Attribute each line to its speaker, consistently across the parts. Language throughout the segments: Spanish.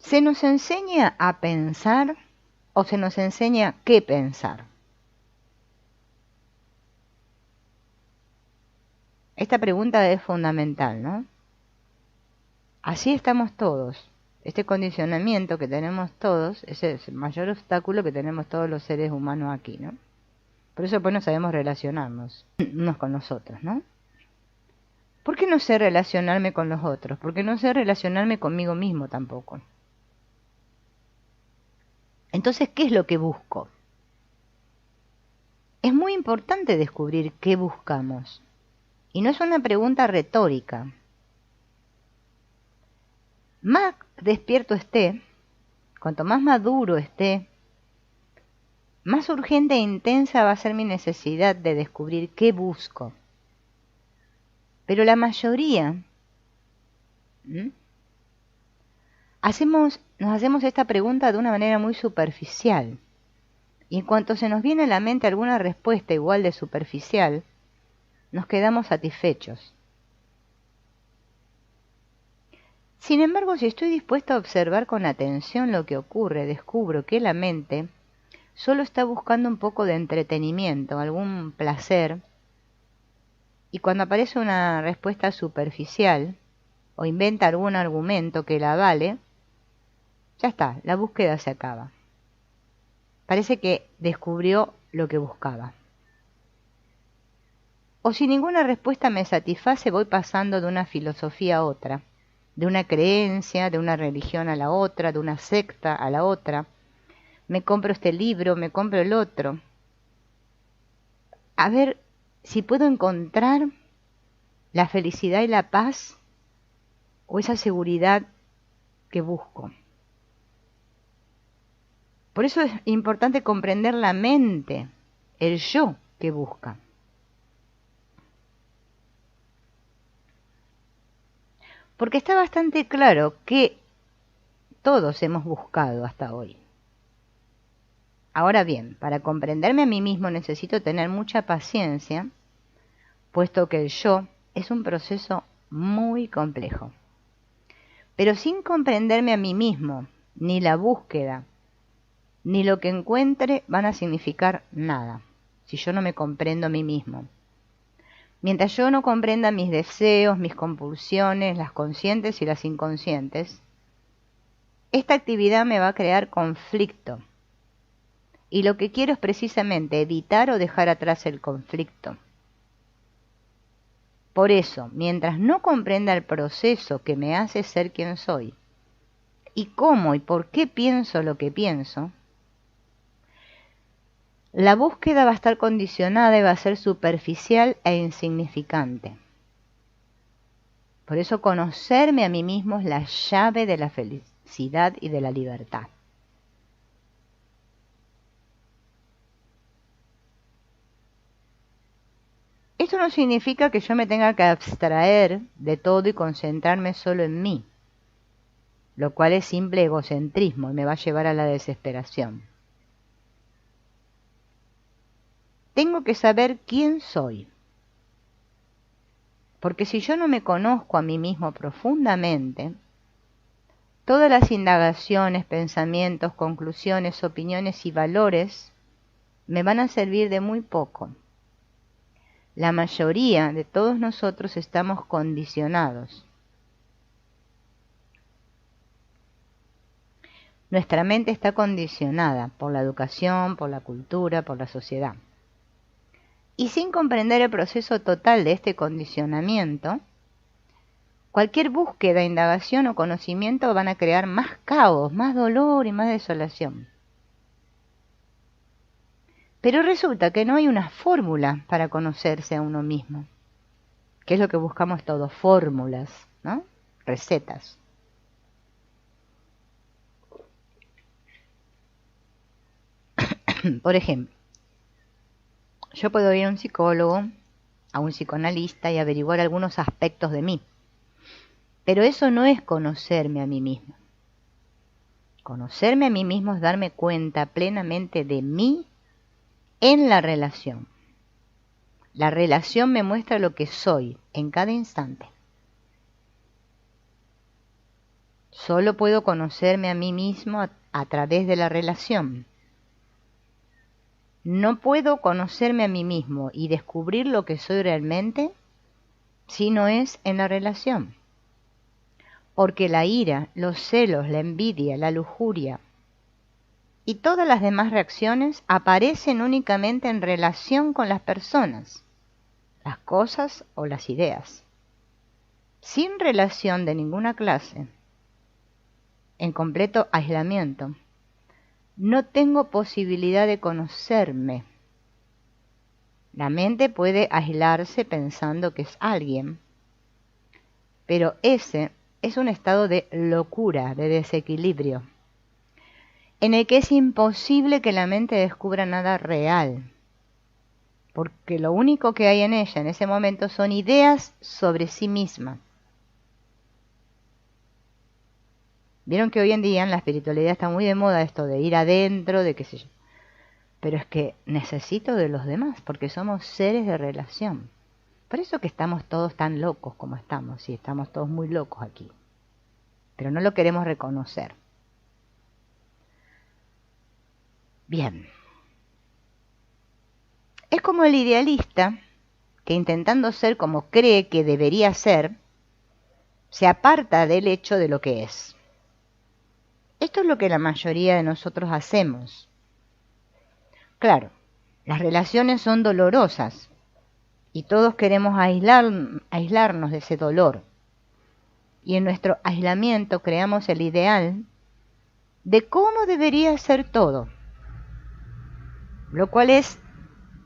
Speaker 1: ¿Se nos enseña a pensar o se nos enseña qué pensar? Esta pregunta es fundamental, ¿no? Así estamos todos. Este condicionamiento que tenemos todos es el mayor obstáculo que tenemos todos los seres humanos aquí, ¿no? Por eso pues no sabemos relacionarnos unos con los otros, ¿no? ¿Por qué no sé relacionarme con los otros? Porque no sé relacionarme conmigo mismo tampoco. Entonces, ¿qué es lo que busco? Es muy importante descubrir qué buscamos. Y no es una pregunta retórica. Más despierto esté, cuanto más maduro esté, más urgente e intensa va a ser mi necesidad de descubrir qué busco. Pero la mayoría nos hacemos esta pregunta de una manera muy superficial. Y en cuanto se nos viene a la mente alguna respuesta igual de superficial, nos quedamos satisfechos. Sin embargo, si estoy dispuesto a observar con atención lo que ocurre, descubro que la mente solo está buscando un poco de entretenimiento, algún placer, y cuando aparece una respuesta superficial o inventa algún argumento que la avale, ya está, la búsqueda se acaba. Parece que descubrió lo que buscaba. O si ninguna respuesta me satisface, voy pasando de una filosofía a otra, de una creencia, de una religión a la otra, de una secta a la otra. Me compro este libro, me compro el otro. A ver si puedo encontrar la felicidad y la paz o esa seguridad que busco. Por eso es importante comprender la mente, el yo que busca. Porque está bastante claro que todos hemos buscado hasta hoy. Ahora bien, para comprenderme a mí mismo necesito tener mucha paciencia, puesto que el yo es un proceso muy complejo. Pero sin comprenderme a mí mismo, ni la búsqueda, ni lo que encuentre van a significar nada, si yo no me comprendo a mí mismo. Mientras yo no comprenda mis deseos, mis compulsiones, las conscientes y las inconscientes, esta actividad me va a crear conflicto. Y lo que quiero es precisamente evitar o dejar atrás el conflicto. Por eso, mientras no comprenda el proceso que me hace ser quien soy, y cómo y por qué pienso lo que pienso, la búsqueda va a estar condicionada y va a ser superficial e insignificante. Por eso conocerme a mí mismo es la llave de la felicidad y de la libertad. Esto no significa que yo me tenga que abstraer de todo y concentrarme solo en mí, lo cual es simple egocentrismo y me va a llevar a la desesperación. Tengo que saber quién soy, porque si yo no me conozco a mí mismo profundamente, todas las indagaciones, pensamientos, conclusiones, opiniones y valores me van a servir de muy poco. La mayoría de todos nosotros estamos condicionados. Nuestra mente está condicionada por la educación, por la cultura, por la sociedad. Y sin comprender el proceso total de este condicionamiento, cualquier búsqueda, indagación o conocimiento van a crear más caos, más dolor y más desolación. Pero resulta que no hay una fórmula para conocerse a uno mismo, que es lo que buscamos todos, fórmulas, ¿no? Recetas. Por ejemplo, yo puedo ir a un psicólogo, a un psicoanalista y averiguar algunos aspectos de mí. Pero eso no es conocerme a mí mismo. Conocerme a mí mismo es darme cuenta plenamente de mí en la relación. La relación me muestra lo que soy en cada instante. Solo puedo conocerme a mí mismo a través de la relación. No puedo conocerme a mí mismo y descubrir lo que soy realmente si no es en la relación. Porque la ira, los celos, la envidia, la lujuria y todas las demás reacciones aparecen únicamente en relación con las personas, las cosas o las ideas. Sin relación de ninguna clase, en completo aislamiento, no tengo posibilidad de conocerme. La mente puede aislarse pensando que es alguien, pero ese es un estado de locura, de desequilibrio, en el que es imposible que la mente descubra nada real, porque lo único que hay en ella en ese momento son ideas sobre sí misma. Vieron que hoy en día en la espiritualidad está muy de moda esto de ir adentro, de qué sé yo. Pero es que necesito de los demás, porque somos seres de relación. Por eso que estamos todos tan locos como estamos, y estamos todos muy locos aquí. Pero no lo queremos reconocer. Bien. Es como el idealista que intentando ser como cree que debería ser, se aparta del hecho de lo que es. Esto es lo que la mayoría de nosotros hacemos. Claro, las relaciones son dolorosas y todos queremos aislarnos de ese dolor. Y en nuestro aislamiento creamos el ideal de cómo debería ser todo, lo cual es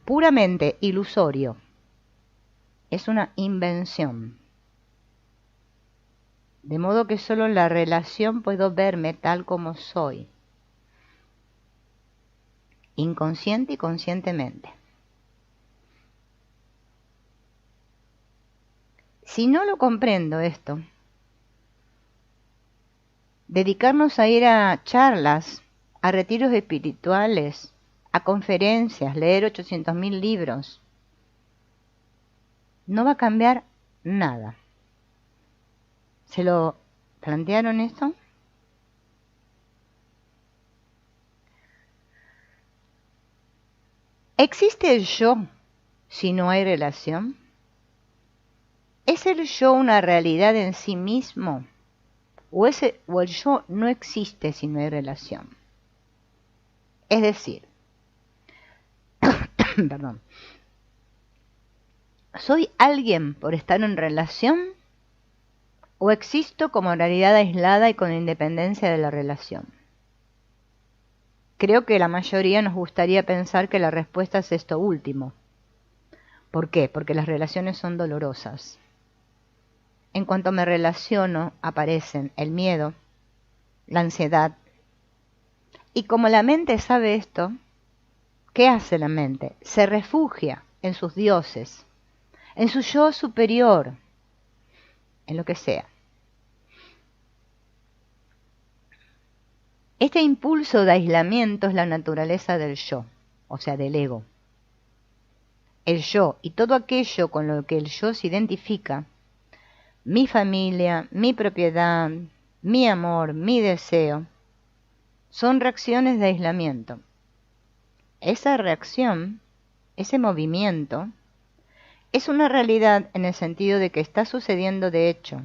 Speaker 1: puramente ilusorio. Es una invención. De modo que solo en la relación puedo verme tal como soy, inconsciente y conscientemente. Si no lo comprendo esto, dedicarnos a ir a charlas, a retiros espirituales, a conferencias, leer 800.000 libros, no va a cambiar nada. ¿Se lo plantearon esto? ¿Existe el yo si no hay relación? ¿Es el yo una realidad en sí mismo? ¿O el yo no existe si no hay relación? Es decir, perdón, ¿soy alguien por estar en relación? ¿O existo como realidad aislada y con independencia de la relación? Creo que la mayoría nos gustaría pensar que la respuesta es esto último. ¿Por qué? Porque las relaciones son dolorosas. En cuanto me relaciono, aparecen el miedo, la ansiedad. Y como la mente sabe esto, ¿qué hace la mente? Se refugia en sus dioses, en su yo superior, en lo que sea. Este impulso de aislamiento es la naturaleza del yo, o sea, del ego. El yo y todo aquello con lo que el yo se identifica, mi familia, mi propiedad, mi amor, mi deseo, son reacciones de aislamiento. Esa reacción, ese movimiento, es una realidad en el sentido de que está sucediendo de hecho,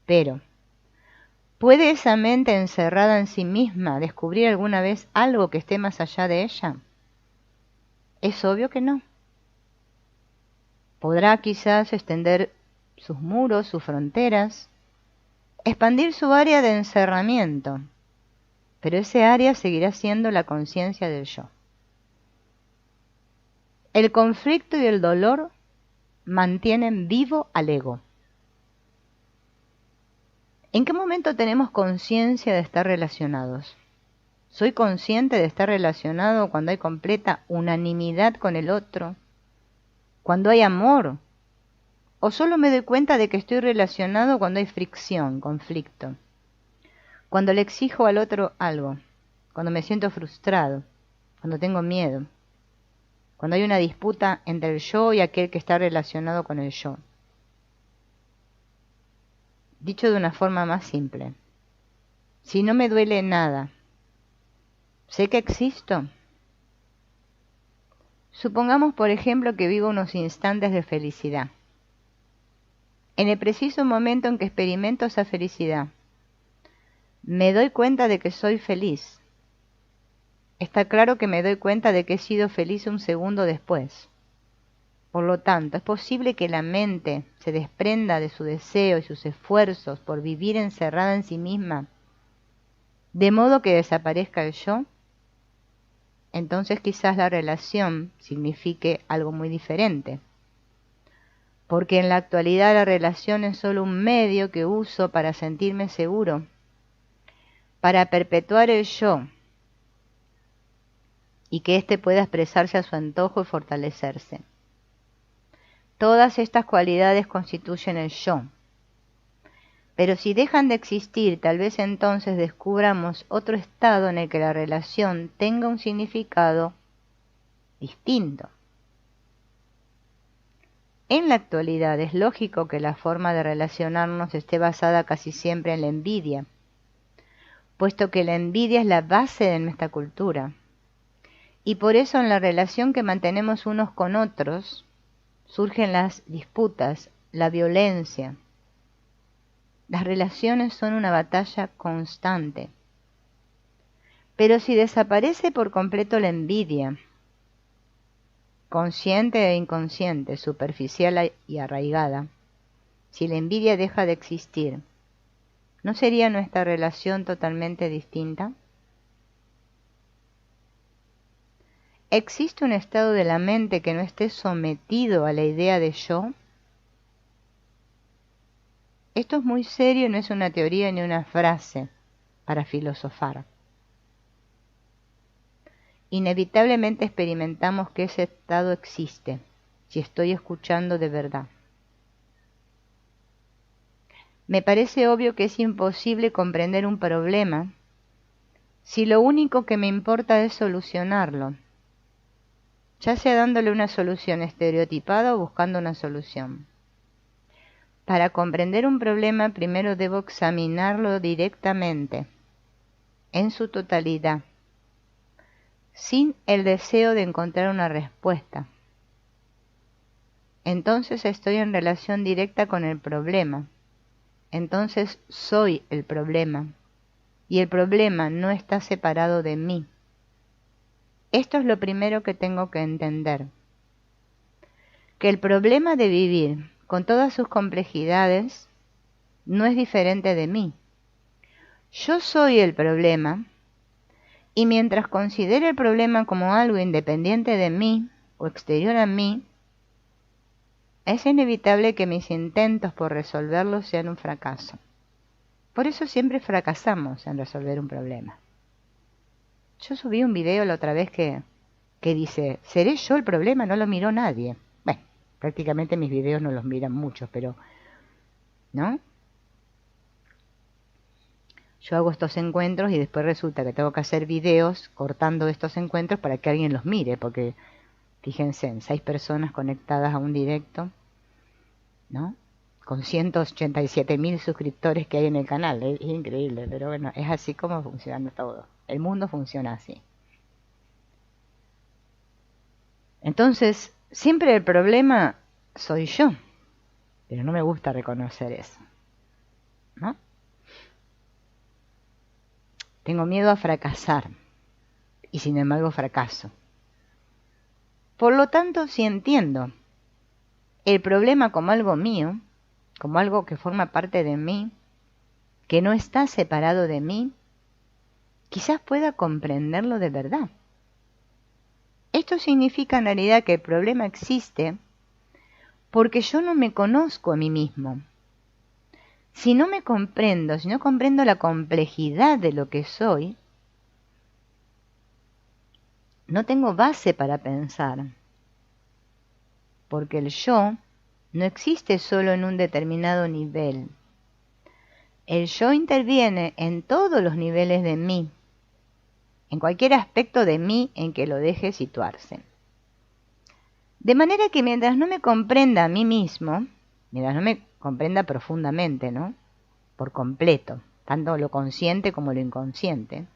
Speaker 1: pero ¿puede esa mente encerrada en sí misma descubrir alguna vez algo que esté más allá de ella? Es obvio que no. Podrá quizás extender sus muros, sus fronteras, expandir su área de encerramiento, pero ese área seguirá siendo la conciencia del yo. El conflicto y el dolor mantienen vivo al ego. ¿En qué momento tenemos conciencia de estar relacionados? ¿Soy consciente de estar relacionado cuando hay completa unanimidad con el otro? ¿Cuando hay amor? ¿O solo me doy cuenta de que estoy relacionado cuando hay fricción, conflicto? Cuando le exijo al otro algo, cuando me siento frustrado, cuando tengo miedo, cuando hay una disputa entre el yo y aquel que está relacionado con el yo. Dicho de una forma más simple, si no me duele nada, ¿sé que existo? Supongamos, por ejemplo, que vivo unos instantes de felicidad. En el preciso momento en que experimento esa felicidad, me doy cuenta de que soy feliz. Está claro que me doy cuenta de que he sido feliz un segundo después. Por lo tanto, es posible que la mente se desprenda de su deseo y sus esfuerzos por vivir encerrada en sí misma, de modo que desaparezca el yo. Entonces quizás la relación signifique algo muy diferente. Porque en la actualidad la relación es solo un medio que uso para sentirme seguro, para perpetuar el yo, y que éste pueda expresarse a su antojo y fortalecerse. Todas estas cualidades constituyen el yo. Pero si dejan de existir, tal vez entonces descubramos otro estado en el que la relación tenga un significado distinto. En la actualidad es lógico que la forma de relacionarnos esté basada casi siempre en la envidia, puesto que la envidia es la base de nuestra cultura. Y por eso en la relación que mantenemos unos con otros, surgen las disputas, la violencia. Las relaciones son una batalla constante. Pero si desaparece por completo la envidia, consciente e inconsciente, superficial y arraigada, si la envidia deja de existir, ¿no sería nuestra relación totalmente distinta? ¿Existe un estado de la mente que no esté sometido a la idea de yo? Esto es muy serio y no es una teoría ni una frase para filosofar. Inevitablemente experimentamos que ese estado existe, si estoy escuchando de verdad. Me parece obvio que es imposible comprender un problema si lo único que me importa es solucionarlo, ya sea dándole una solución estereotipada o buscando una solución. Para comprender un problema primero debo examinarlo directamente, en su totalidad, sin el deseo de encontrar una respuesta. Entonces estoy en relación directa con el problema. Entonces soy el problema. Y el problema no está separado de mí. Esto es lo primero que tengo que entender. Que el problema de vivir, con todas sus complejidades, no es diferente de mí. Yo soy el problema, y mientras considere el problema como algo independiente de mí o exterior a mí, es inevitable que mis intentos por resolverlo sean un fracaso. Por eso siempre fracasamos en resolver un problema. Yo subí un video la otra vez que dice, ¿seré yo el problema? No lo miró nadie. Bueno, prácticamente mis videos no los miran muchos, pero ¿no? Yo hago estos encuentros y después resulta que tengo que hacer videos cortando estos encuentros para que alguien los mire, porque fíjense, en 6 personas conectadas a un directo, ¿no? Con 187.000 suscriptores que hay en el canal. Es increíble, pero bueno, es así como funciona todo. El mundo funciona así. Entonces, siempre el problema soy yo, pero no me gusta reconocer eso, ¿no? Tengo miedo a fracasar y sin embargo fracaso. Por lo tanto, si entiendo el problema como algo mío, como algo que forma parte de mí, que no está separado de mí, quizás pueda comprenderlo de verdad. Esto significa en realidad que el problema existe porque yo no me conozco a mí mismo. Si no me comprendo, si no comprendo la complejidad de lo que soy, no tengo base para pensar. Porque el yo no existe solo en un determinado nivel. El yo interviene en todos los niveles de mí, en cualquier aspecto de mí en que lo deje situarse. De manera que mientras no me comprenda a mí mismo, mientras no me comprenda profundamente, ¿no? Por completo, tanto lo consciente como lo inconsciente,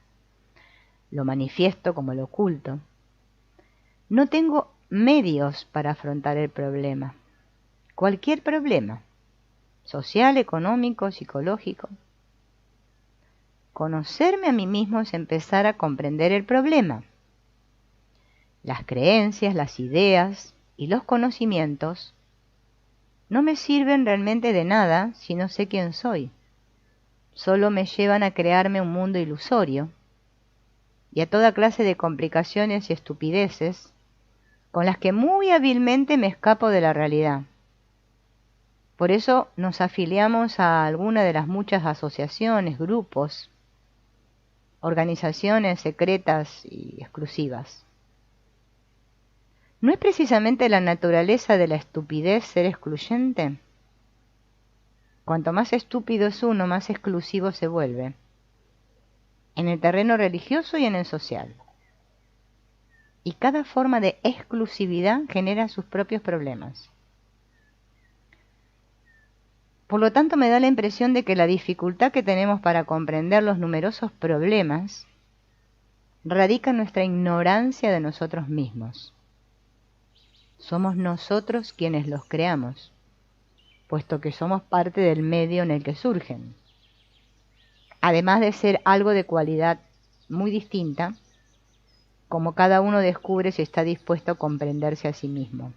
Speaker 1: lo manifiesto como lo oculto. No tengo medios para afrontar el problema, cualquier problema, social, económico, psicológico. Conocerme a mí mismo es empezar a comprender el problema. Las creencias, las ideas y los conocimientos no me sirven realmente de nada si no sé quién soy. Solo me llevan a crearme un mundo ilusorio y a toda clase de complicaciones y estupideces con las que muy hábilmente me escapo de la realidad. Por eso nos afiliamos a alguna de las muchas asociaciones, grupos, organizaciones secretas y exclusivas. ¿No es precisamente la naturaleza de la estupidez ser excluyente? Cuanto más estúpido es uno, más exclusivo se vuelve, en el terreno religioso y en el social. Y cada forma de exclusividad genera sus propios problemas. Por lo tanto, me da la impresión de que la dificultad que tenemos para comprender los numerosos problemas radica en nuestra ignorancia de nosotros mismos. Somos nosotros quienes los creamos, puesto que somos parte del medio en el que surgen. Además de ser algo de cualidad muy distinta, como cada uno descubre si está dispuesto a comprenderse a sí mismo.